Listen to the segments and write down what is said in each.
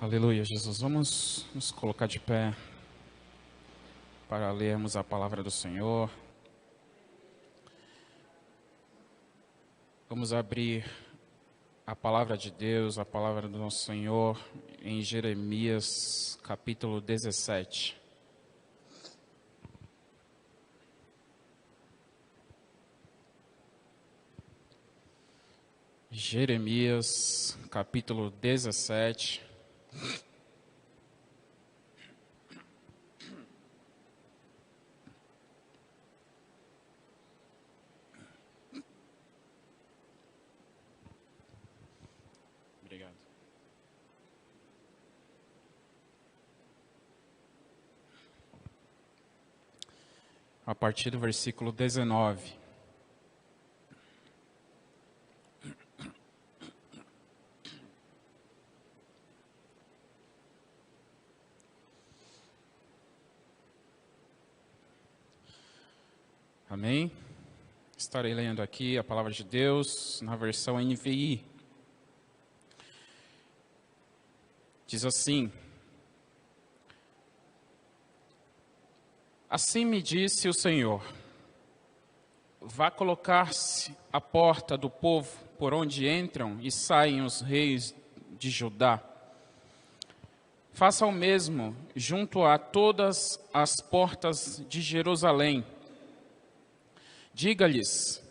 Aleluia, Jesus. Vamos nos colocar de pé para lermos a palavra do Senhor. Vamos abrir a palavra de Deus, a palavra do nosso Senhor, em Jeremias, capítulo 17. Jeremias, capítulo 17. Obrigado. A partir do versículo 19. Amém? Estarei lendo aqui a palavra de Deus na versão NVI. Diz assim: Assim me disse o Senhor: vá colocar-se à porta do povo por onde entram e saem os reis de Judá. Faça o mesmo junto a todas as portas de Jerusalém. Diga-lhes: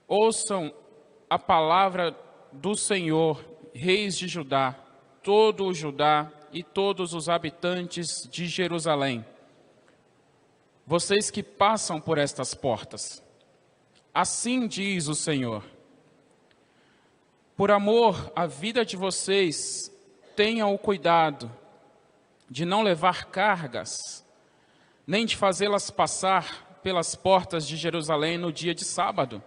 ouçam a palavra do Senhor, reis de Judá, todo o Judá e todos os habitantes de Jerusalém. Vocês que passam por estas portas, assim diz o Senhor: por amor à vida de vocês, tenham o cuidado de não levar cargas, nem de fazê-las passar pelas portas de Jerusalém no dia de sábado.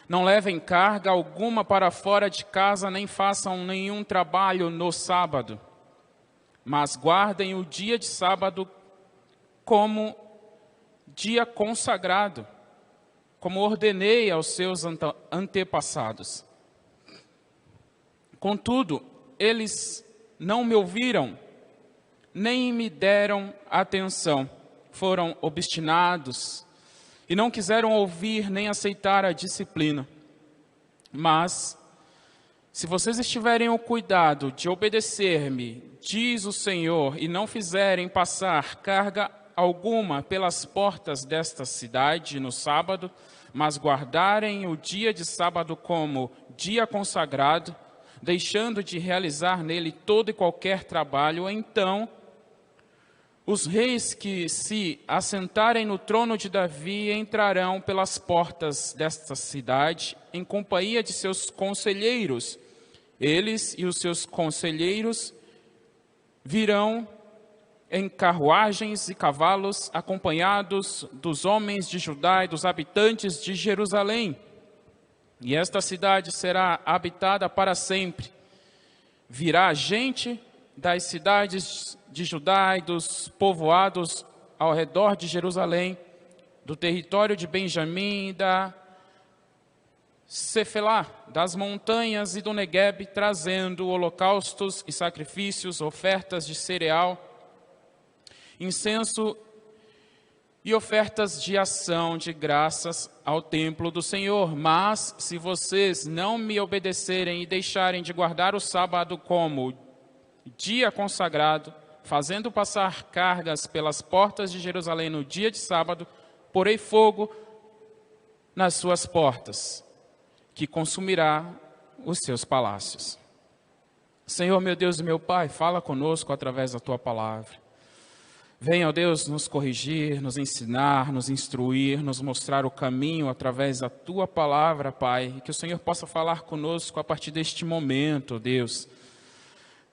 Não levem carga alguma para fora de casa, nem façam nenhum trabalho no sábado, mas guardem o dia de sábado como dia consagrado, como ordenei aos seus antepassados. Contudo, eles não me ouviram, nem me deram atenção. Foram obstinados e não quiseram ouvir nem aceitar a disciplina. Mas, se vocês estiverem o cuidado de obedecer-me, diz o Senhor, e não fizerem passar carga alguma pelas portas desta cidade no sábado, mas guardarem o dia de sábado como dia consagrado, deixando de realizar nele todo e qualquer trabalho, então os reis que se assentarem no trono de Davi entrarão pelas portas desta cidade em companhia de seus conselheiros. Eles e os seus conselheiros virão em carruagens e cavalos, acompanhados dos homens de Judá e dos habitantes de Jerusalém. E esta cidade será habitada para sempre. Virá gente das cidades de Judá e dos povoados ao redor de Jerusalém, do território de Benjamim e da Cefelá, das montanhas e do Neguebe, trazendo holocaustos e sacrifícios, ofertas de cereal, incenso e ofertas de ação de graças ao templo do Senhor. Mas, se vocês não me obedecerem e deixarem de guardar o sábado como dia consagrado, fazendo passar cargas pelas portas de Jerusalém no dia de sábado, porei fogo nas suas portas, que consumirá os seus palácios. Senhor, meu Deus e meu Pai, fala conosco através da Tua palavra. Venha, ó Deus, nos corrigir, nos ensinar, nos instruir, nos mostrar o caminho através da Tua palavra, Pai, e que o Senhor possa falar conosco a partir deste momento, ó Deus.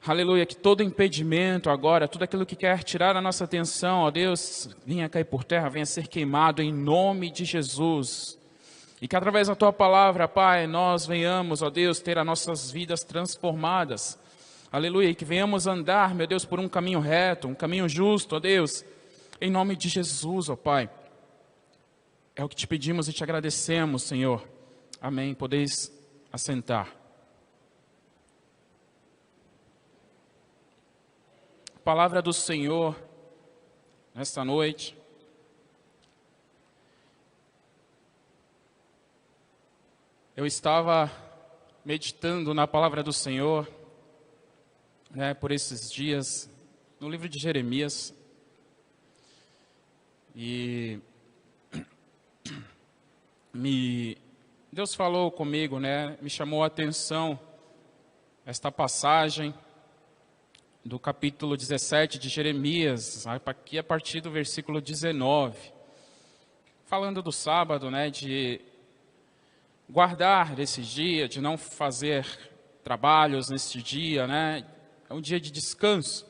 Aleluia, que todo impedimento agora, tudo aquilo que quer tirar a nossa atenção, ó Deus, venha cair por terra, venha ser queimado em nome de Jesus. E que através da Tua palavra, Pai, nós venhamos, ó Deus, ter as nossas vidas transformadas. Aleluia, e que venhamos andar, meu Deus, por um caminho reto, um caminho justo, ó Deus, em nome de Jesus, ó Pai. É o que te pedimos e te agradecemos, Senhor. Amém. Podeis assentar. palavra do Senhor nesta noite. Eu estava meditando na palavra do Senhor, por esses dias, no livro de Jeremias, e Deus falou comigo, me chamou a atenção esta passagem do capítulo 17 de Jeremias, aqui a partir do versículo 19, falando do sábado, de guardar esse dia, de não fazer trabalhos neste dia, é um dia de descanso.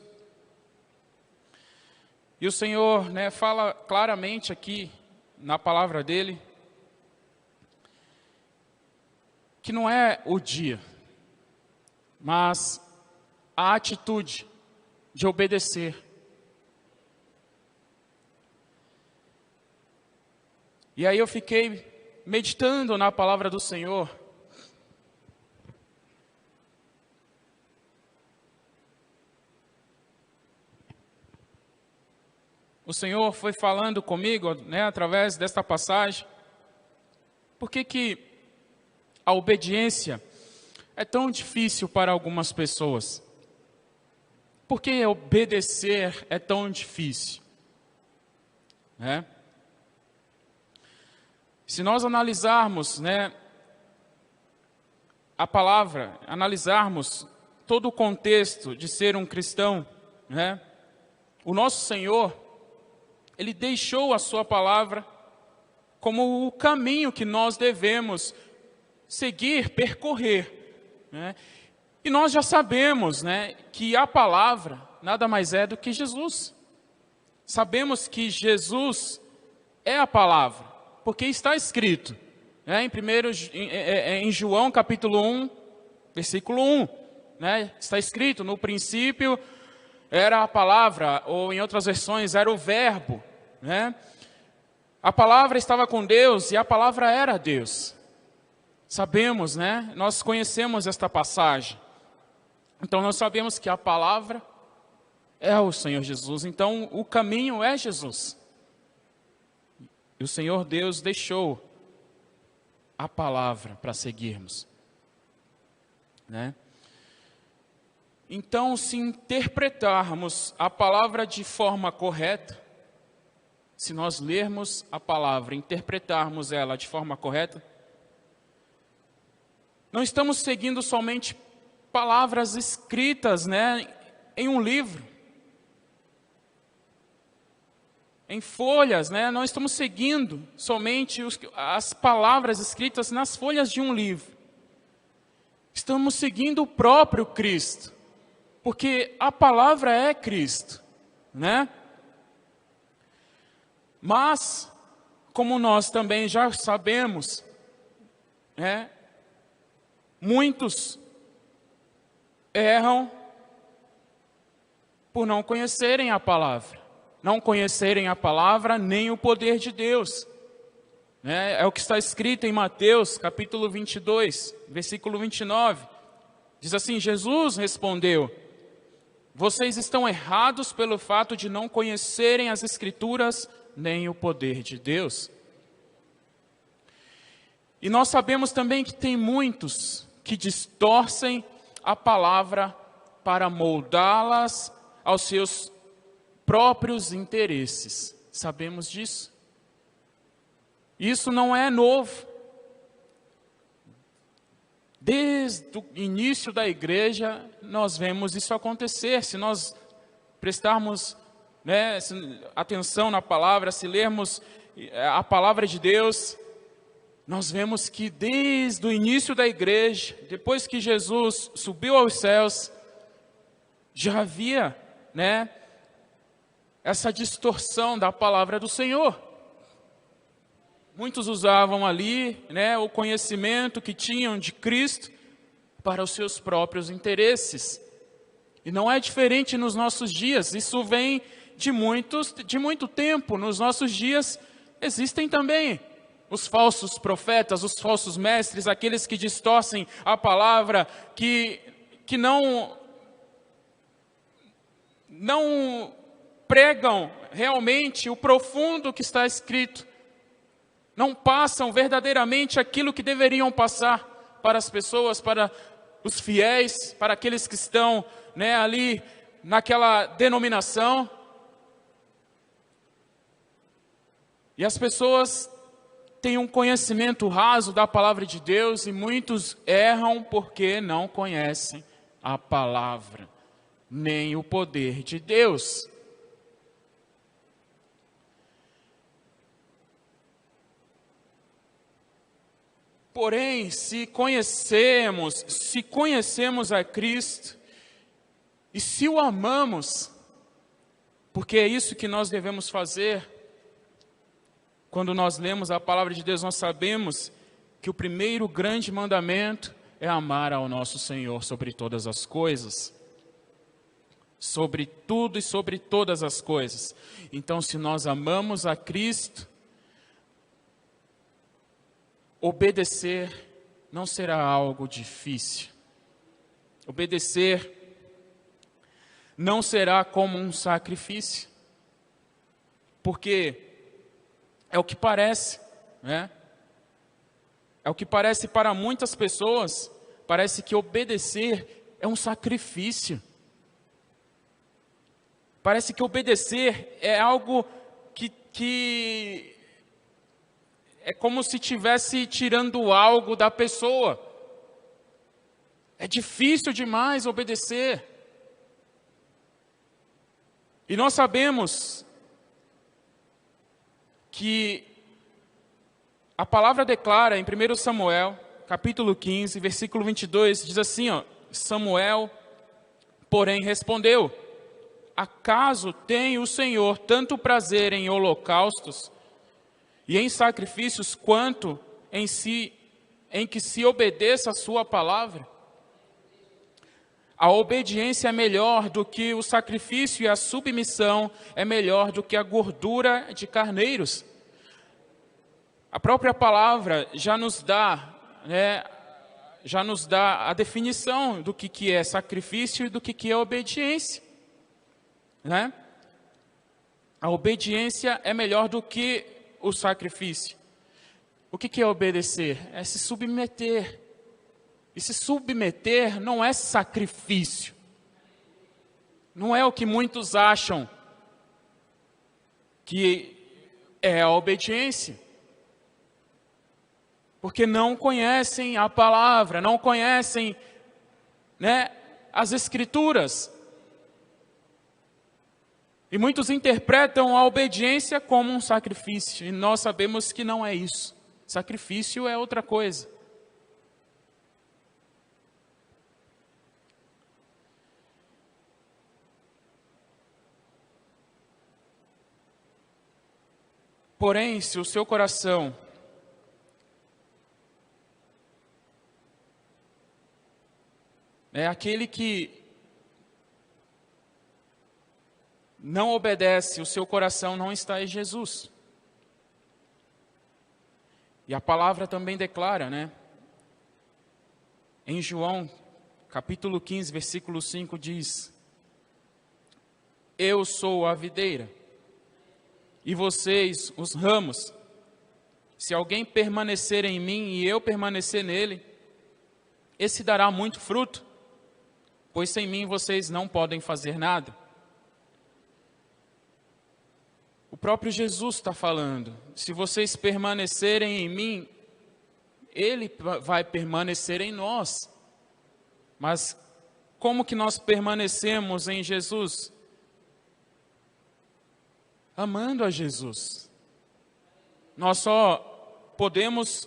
E o Senhor, fala claramente aqui na palavra dele, que não é o dia, mas a atitude de obedecer. E aí eu fiquei meditando na palavra do Senhor. O Senhor foi falando comigo, através desta passagem. Por que a obediência é tão difícil para algumas pessoas? Por que obedecer é tão difícil? Se nós analisarmos, a palavra, analisarmos todo o contexto de ser um cristão, o nosso Senhor, Ele deixou a sua palavra como o caminho que nós devemos seguir, percorrer. E nós já sabemos, que a palavra nada mais é do que Jesus. Sabemos que Jesus é a palavra, porque está escrito, em João capítulo 1, versículo 1, está escrito: no princípio era a palavra, ou em outras versões, era o verbo, A palavra estava com Deus e a palavra era Deus. Sabemos, nós conhecemos esta passagem. Então nós sabemos que a palavra é o Senhor Jesus, então o caminho é Jesus. E o Senhor Deus deixou a palavra para seguirmos. Então, se interpretarmos a palavra de forma correta, se nós lermos a palavra, interpretarmos ela de forma correta, não estamos seguindo somente palavras escritas, em um livro, em folhas, não estamos seguindo somente as palavras escritas nas folhas de um livro. Estamos seguindo o próprio Cristo, porque a palavra é Cristo, Mas, como nós também já sabemos, muitos erram por não conhecerem a palavra. Não conhecerem a palavra nem o poder de Deus. É o que está escrito em Mateus, capítulo 22, versículo 29. Diz assim: Jesus respondeu: vocês estão errados pelo fato de não conhecerem as Escrituras nem o poder de Deus. E nós sabemos também que tem muitos que distorcem a palavra para moldá-las aos seus próprios interesses. Sabemos disso. Isso não é novo. Desde o início da igreja, nós vemos isso acontecer. Se nós prestarmos atenção na palavra, se lermos a palavra de Deus, nós vemos que desde o início da igreja, depois que Jesus subiu aos céus, já havia, essa distorção da palavra do Senhor. Muitos usavam ali, o conhecimento que tinham de Cristo para os seus próprios interesses. E não é diferente nos nossos dias. Isso vem de muito tempo. Nos nossos dias existem também os falsos profetas, os falsos mestres, aqueles que distorcem a palavra, que não não pregam realmente o profundo que está escrito, não passam verdadeiramente aquilo que deveriam passar para as pessoas, para os fiéis, para aqueles que estão, ali naquela denominação. E as pessoas têm um conhecimento raso da palavra de Deus e muitos erram porque não conhecem a palavra, nem o poder de Deus. Porém, se conhecemos a Cristo e se o amamos, porque é isso que nós devemos fazer, quando nós lemos a palavra de Deus, nós sabemos que o primeiro grande mandamento é amar ao nosso Senhor sobre todas as coisas. Sobre tudo e sobre todas as coisas. Então, se nós amamos a Cristo, obedecer não será algo difícil. Obedecer não será como um sacrifício. Porque é o que parece, né? É o que parece para muitas pessoas. Parece que obedecer é um sacrifício. Parece que obedecer é algo que é como se estivesse tirando algo da pessoa. É difícil demais obedecer. E nós sabemos que a palavra declara em 1 Samuel, capítulo 15, versículo 22, diz assim, Samuel, porém, respondeu: acaso tem o Senhor tanto prazer em holocaustos e em sacrifícios quanto em que se obedeça a sua palavra? A obediência é melhor do que o sacrifício e a submissão é melhor do que a gordura de carneiros. A própria palavra já nos dá a definição do que é sacrifício e do que é obediência. Né? A obediência é melhor do que o sacrifício. O que é obedecer? É se submeter. E se submeter não é sacrifício. Não é o que muitos acham que é a obediência. Porque não conhecem a palavra, não conhecem, as Escrituras. E muitos interpretam a obediência como um sacrifício. E nós sabemos que não é isso. Sacrifício é outra coisa. Porém, se o seu coração é aquele que não obedece, o seu coração não está em Jesus. E a palavra também declara, em João, capítulo 15, versículo 5, diz: eu sou a videira, e vocês os ramos. Se alguém permanecer em mim e eu permanecer nele, esse dará muito fruto, pois sem mim vocês não podem fazer nada. O próprio Jesus está falando: se vocês permanecerem em mim, Ele vai permanecer em nós. Mas como que nós permanecemos em Jesus? Amando a Jesus. Nós só podemos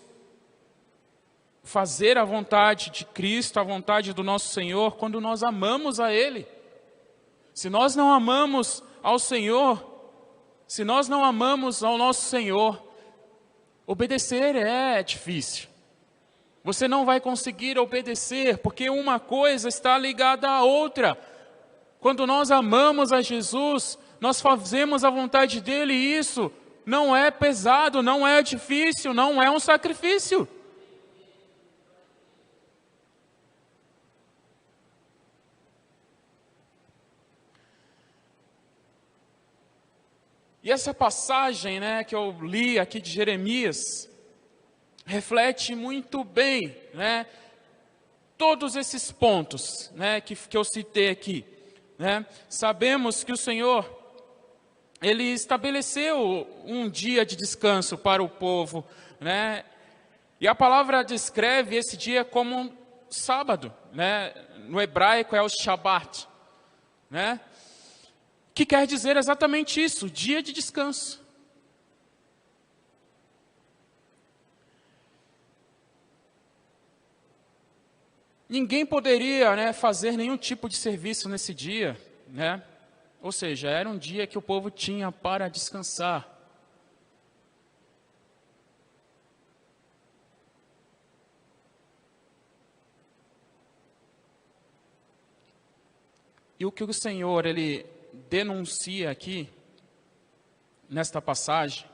fazer a vontade de Cristo, a vontade do nosso Senhor, quando nós amamos a Ele. Se nós não amamos ao Senhor, se nós não amamos ao nosso Senhor, obedecer é difícil. Você não vai conseguir obedecer, porque uma coisa está ligada à outra. Quando nós amamos a Jesus, nós fazemos a vontade dEle, e isso não é pesado, não é difícil, não é um sacrifício. E essa passagem, né, que eu li aqui de Jeremias, reflete muito bem, né, todos esses pontos, né, que eu citei aqui, né. Sabemos que o Senhor, Ele estabeleceu um dia de descanso para o povo, né, e a palavra descreve esse dia como um sábado, né, no hebraico é o Shabat, né, que quer dizer exatamente isso, dia de descanso. Ninguém poderia, né, fazer nenhum tipo de serviço nesse dia, né? Ou seja, era um dia que o povo tinha para descansar. E o que o Senhor, Ele denuncia aqui, nesta passagem,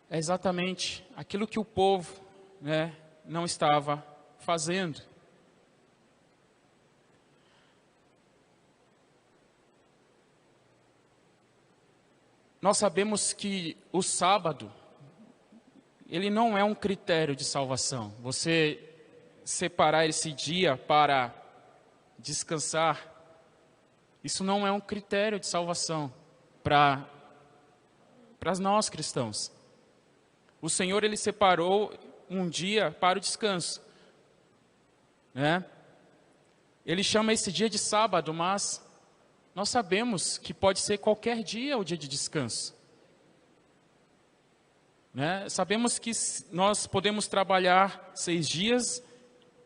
é exatamente aquilo que o povo, né, não estava fazendo. Nós sabemos que o sábado, ele não é um critério de salvação. Você separar esse dia para descansar, isso não é um critério de salvação para nós cristãos. O Senhor, Ele separou um dia para o descanso, né? Ele chama esse dia de sábado, mas nós sabemos que pode ser qualquer dia o dia de descanso, né? Sabemos que nós podemos trabalhar 6 dias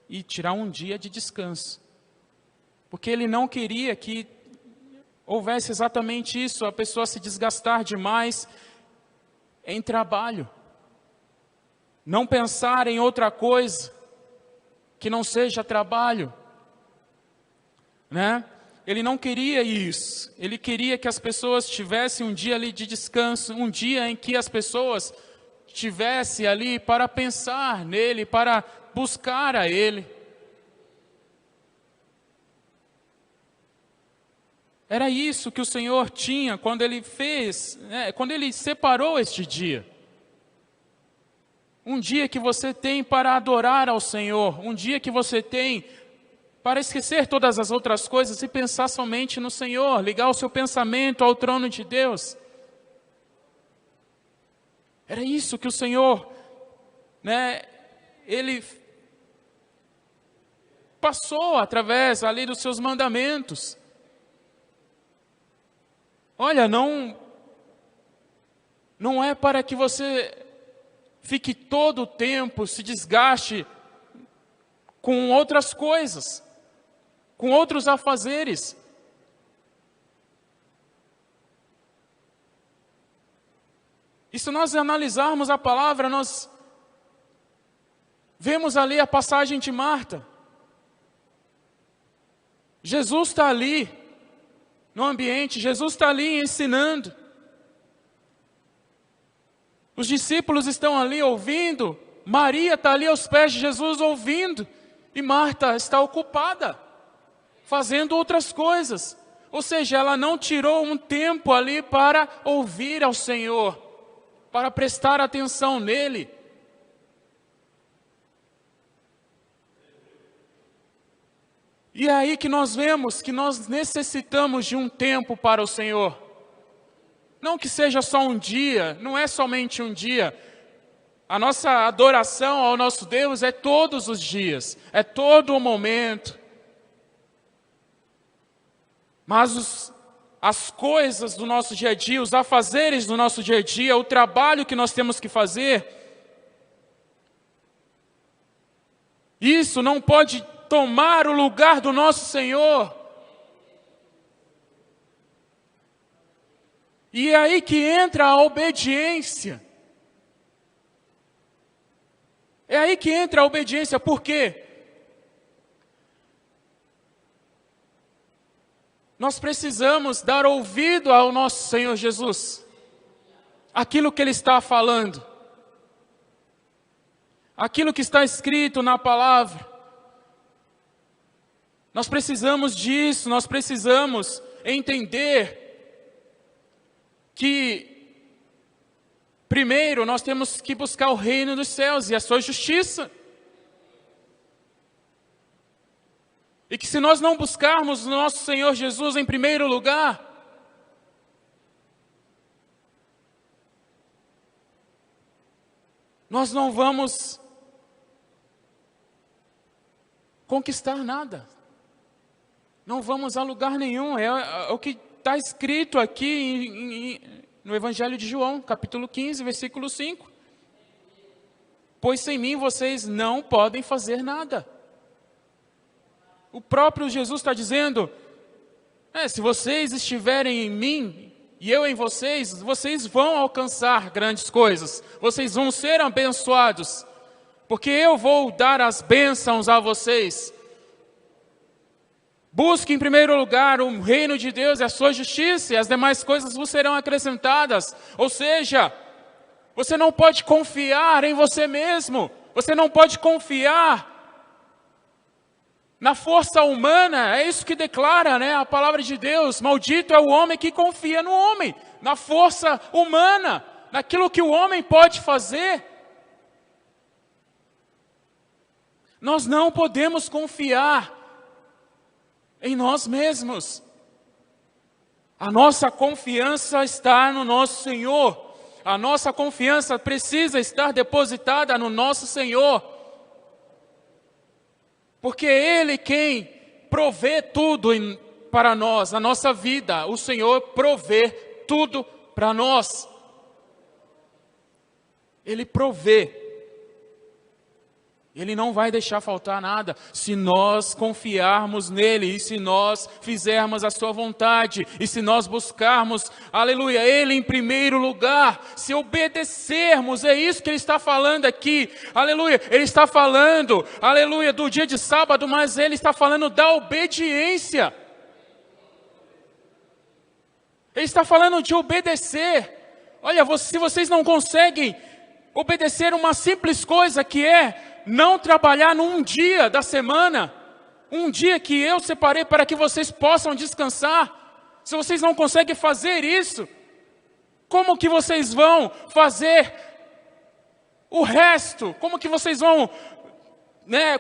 e tirar um dia de descanso, porque Ele não queria que houvesse exatamente isso, a pessoa se desgastar demais em trabalho, não pensar em outra coisa que não seja trabalho, né? Ele não queria isso. Ele queria que as pessoas tivessem um dia ali de descanso, um dia em que as pessoas tivessem ali para pensar nele, para buscar a Ele. Era isso que o Senhor tinha quando Ele fez, né, quando Ele separou este dia. Um dia que você tem para adorar ao Senhor, um dia que você tem para esquecer todas as outras coisas e pensar somente no Senhor, ligar o seu pensamento ao trono de Deus. Era isso que o Senhor, né, Ele passou através ali dos seus mandamentos. Olha, não é para que você fique todo o tempo, se desgaste com outras coisas, com outros afazeres. E se nós analisarmos a palavra, nós vemos ali a passagem de Marta. Jesus está ali, no ambiente, Jesus está ali ensinando. Os discípulos estão ali ouvindo, Maria está ali aos pés de Jesus ouvindo, e Marta está ocupada, fazendo outras coisas. Ou seja, ela não tirou um tempo ali para ouvir ao Senhor, para prestar atenção nele. E é aí que nós vemos que nós necessitamos de um tempo para o Senhor. Não que seja só um dia, não é somente um dia. A nossa adoração ao nosso Deus é todos os dias, é todo o momento. Mas as coisas do nosso dia a dia, os afazeres do nosso dia a dia, o trabalho que nós temos que fazer, isso não pode tomar o lugar do nosso Senhor. E é aí que entra a obediência. É aí que entra a obediência, por quê? Nós precisamos dar ouvido ao nosso Senhor Jesus, aquilo que Ele está falando, aquilo que está escrito na palavra. Nós precisamos disso, nós precisamos entender que, primeiro, nós temos que buscar o reino dos céus e a sua justiça. E que se nós não buscarmos o nosso Senhor Jesus em primeiro lugar, nós não vamos conquistar nada. Não vamos a lugar nenhum. É o que está escrito aqui no Evangelho de João, capítulo 15, versículo 5. Pois sem mim vocês não podem fazer nada. O próprio Jesus está dizendo, se vocês estiverem em mim e eu em vocês, vocês vão alcançar grandes coisas. Vocês vão ser abençoados, porque eu vou dar as bênçãos a vocês. Busque em primeiro lugar o reino de Deus e a sua justiça, e as demais coisas vos serão acrescentadas. Ou seja, você não pode confiar em você mesmo. Você não pode confiar na força humana. É isso que declara, a palavra de Deus. Maldito é o homem que confia no homem, na força humana, naquilo que o homem pode fazer. Nós não podemos confiar em nós mesmos. A nossa confiança está no nosso Senhor. A nossa confiança precisa estar depositada no nosso Senhor. Porque é Ele quem provê tudo para nós, a nossa vida. O Senhor provê tudo para nós. Ele provê. Ele não vai deixar faltar nada, se nós confiarmos nele, e se nós fizermos a sua vontade, e se nós buscarmos, aleluia, ele em primeiro lugar, se obedecermos. É isso que ele está falando aqui, aleluia. Ele está falando, aleluia, do dia de sábado, mas ele está falando da obediência. Ele está falando de obedecer. Olha, se vocês não conseguem obedecer uma simples coisa, que é não trabalhar num dia da semana, um dia que eu separei para que vocês possam descansar. Se vocês não conseguem fazer isso, como que vocês vão fazer o resto? Como que vocês vão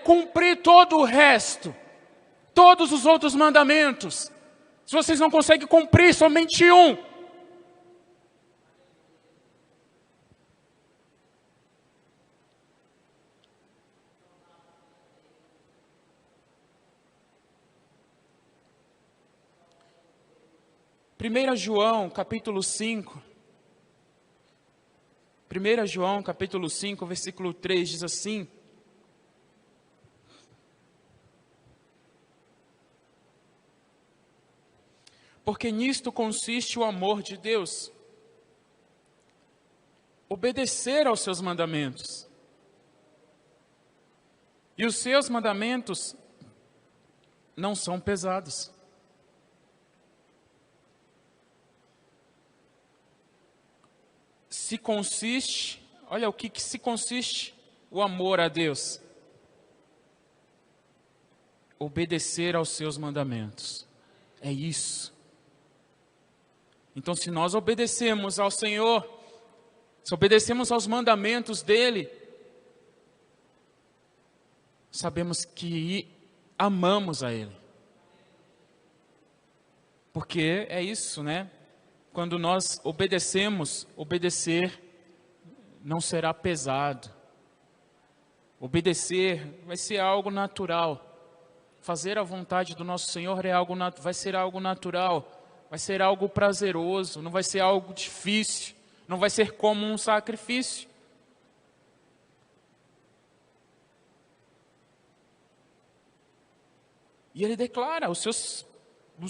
cumprir todo o resto? Todos os outros mandamentos, se vocês não conseguem cumprir somente um. Primeira João, capítulo 5. 1 João, capítulo 5, versículo 3, diz assim: porque nisto consiste o amor de Deus, obedecer aos seus mandamentos. E os seus mandamentos não são pesados. Se consiste, olha o que se consiste o amor a Deus: obedecer aos seus mandamentos. É isso. Então, se nós obedecemos ao Senhor, se obedecemos aos mandamentos dEle, sabemos que amamos a Ele. Porque é isso, Quando nós obedecemos, obedecer não será pesado. Obedecer vai ser algo natural. Fazer a vontade do nosso Senhor vai ser algo natural. Vai ser algo prazeroso, não vai ser algo difícil. Não vai ser como um sacrifício. E ele declara, os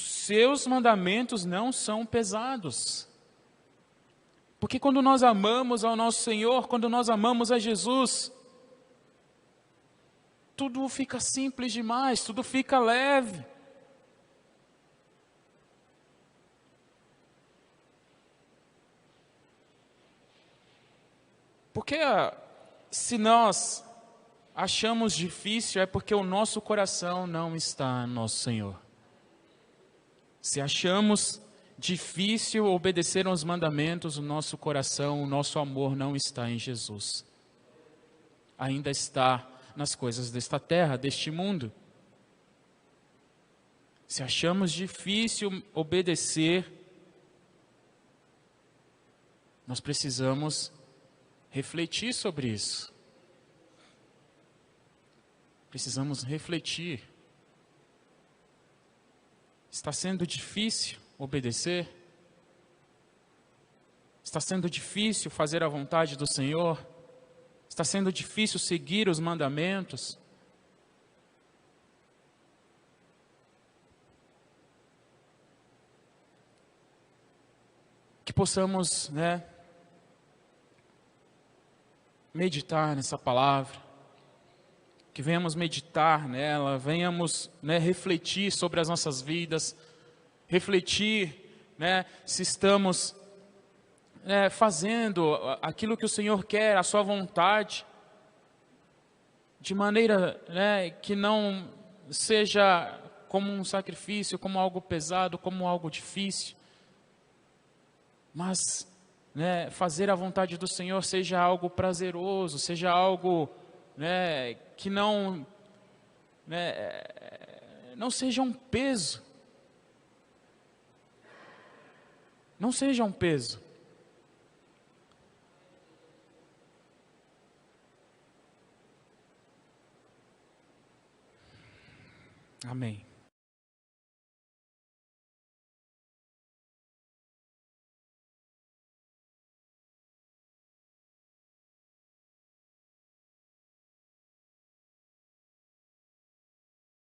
seus mandamentos não são pesados. Porque quando nós amamos ao nosso Senhor, quando nós amamos a Jesus, tudo fica simples demais, tudo fica leve. Porque se nós achamos difícil, é porque o nosso coração não está no nosso Senhor. Se achamos difícil obedecer aos mandamentos, o nosso coração, o nosso amor não está em Jesus. Ainda está nas coisas desta terra, deste mundo. Se achamos difícil obedecer, nós precisamos refletir sobre isso. Precisamos refletir. Está sendo difícil obedecer? Está sendo difícil fazer a vontade do Senhor? Está sendo difícil seguir os mandamentos? Que possamos, meditar nessa palavra, que venhamos meditar nela, venhamos, refletir sobre as nossas vidas, refletir, se estamos fazendo aquilo que o Senhor quer, a sua vontade, de maneira que não seja como um sacrifício, como algo pesado, como algo difícil, mas fazer a vontade do Senhor seja algo prazeroso, seja algo que não seja um peso. Não seja um peso. Amém.